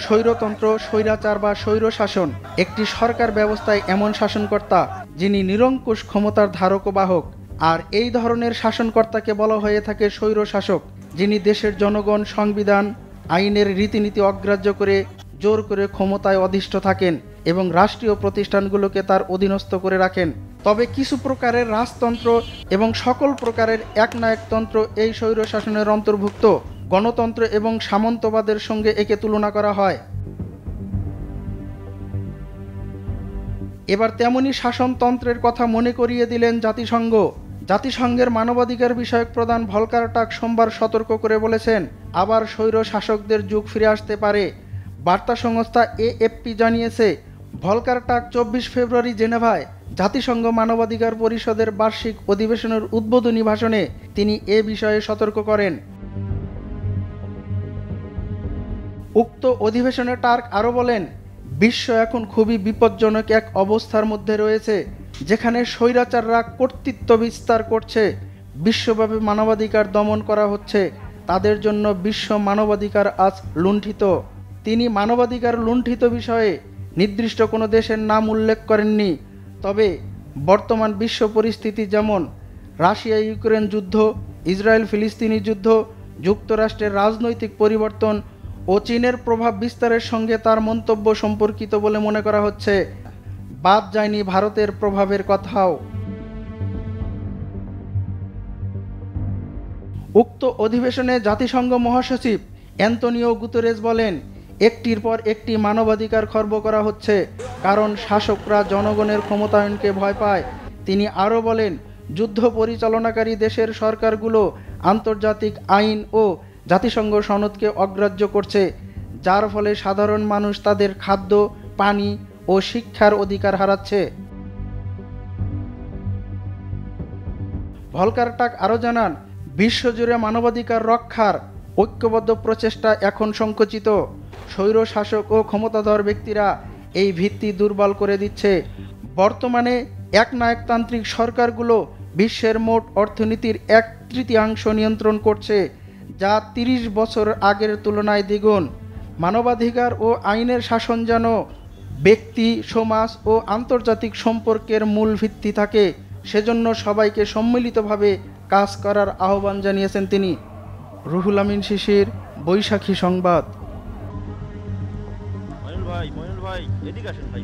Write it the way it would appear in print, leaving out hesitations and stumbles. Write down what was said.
স্বৈরতন্ত্র, স্বৈরাচার বা স্বৈরশাসন একটি সরকার ব্যবস্থায় এমন শাসনকর্তা যিনি নিরঙ্কুশ ক্ষমতার ধারক ও বাহক। আর এই ধরনের শাসনকর্তাকে বলা হয়ে থাকে স্বৈরশাসক, যিনি দেশের জনগণ, সংবিধান, আইনের রীতিনীতি অগ্রাহ্য করে জোর করে ক্ষমতায় অধিষ্ঠ থাকেন এবং রাষ্ট্রীয় প্রতিষ্ঠানগুলোকে তার অধীনস্থ করে রাখেন। তবে কিছু প্রকারের রাজতন্ত্র এবং সকল প্রকারের একনায়কতন্ত্র এই স্বৈরশাসনের অন্তর্ভুক্ত। গণতন্ত্র এবং সামন্তবাদের সঙ্গে একে তুলনা করা হয়। এবার তেমনি শাসনতন্ত্রের কথা মনে করিয়ে দিলেন জাতিসংঘ। জাতিসংঘের মানবাধিকার বিষয়ক প্রধান ভলকার টার্ক সোমবার সতর্ক করে বলেছেন, আবার স্বৈর শাসকদের যুগ ফিরে আসতে পারে। বার্তা সংস্থা AFP জানিয়েছে, ভলকার টার্ক 24 ফেব্রুয়ারি জেনেভায় জাতিসংঘ মানবাধিকার পরিষদের বার্ষিক অধিবেশনের উদ্বোধনী ভাষণে তিনি এ বিষয়ে সতর্ক করেন। উক্ত অধিবেশনে টার্ক আরও বলেন, বিশ্ব এখন খুবই বিপজ্জনক এক অবস্থার মধ্যে রয়েছে, যেখানে স্বৈরাচাররা কর্তৃত্ব বিস্তার করছে, বিশ্বব্যাপী মানবাধিকার দমন করা হচ্ছে, তাদের জন্য বিশ্ব মানবাধিকার আজ লুণ্ঠিত। তিনি মানবাধিকার লুণ্ঠিত বিষয়ে নির্দিষ্ট কোনো দেশের নাম উল্লেখ করেননি। তবে বর্তমান বিশ্ব পরিস্থিতি যেমন রাশিয়া ইউক্রেন যুদ্ধ, ইসরায়েল ফিলিস্তিনি যুদ্ধ, যুক্তরাষ্ট্রের রাজনৈতিক পরিবর্তন ও চীনের প্রভাব বিস্তারের সঙ্গে তার মন্তব্য সম্পর্কিত বলে মনে করা হচ্ছে। বাদ যায়নি ভারতের প্রভাবের কথাও। উক্ত অধিবেশনে জাতিসংঘ মহাসচিব অ্যান্তোনিও গুতেরেস বলেন, একটির পর একটি মানবাধিকার খর্ব করা হচ্ছে, কারণ শাসকরা জনগণের ক্ষমতায়নকে ভয় পায়। তিনি আরও বলেন, যুদ্ধ পরিচালনাকারী দেশের সরকারগুলো আন্তর্জাতিক আইন ও জাতিসংঘ সনদকে অগ্রাহ্য করছে, যার ফলে সাধারণ মানুষ তাদের খাদ্য, পানি ও শিক্ষার অধিকার হারাচ্ছে। ভলকার টার্ক আরও জানান, বিশ্বজুড়ে মানবাধিকার রক্ষার ঐক্যবদ্ধ প্রচেষ্টা এখন সংকুচিত। স্বৈর শাসক ও ক্ষমতাধর ব্যক্তিরা এই ভিত্তি দুর্বল করে দিচ্ছে। বর্তমানে একনায়কতান্ত্রিক সরকারগুলো বিশ্বের মোট অর্থনীতির 1/3 নিয়ন্ত্রণ করছে, যা 30 বছর আগের তুলনায় দ্বিগুণ। মানবাধিকার ও আইনের শাসন যেন ব্যক্তি, সমাজ ও আন্তর্জাতিক সম্পর্কের মূল ভিত্তি থাকে, সেজন্য সবাইকে সম্মিলিতভাবে কাজ করার আহ্বান জানিয়েছেন তিনি। রুহুল আমিন শিশির, বৈশাখী সংবাদ। মইনুল ভাই, এদিকে আসেন ভাই।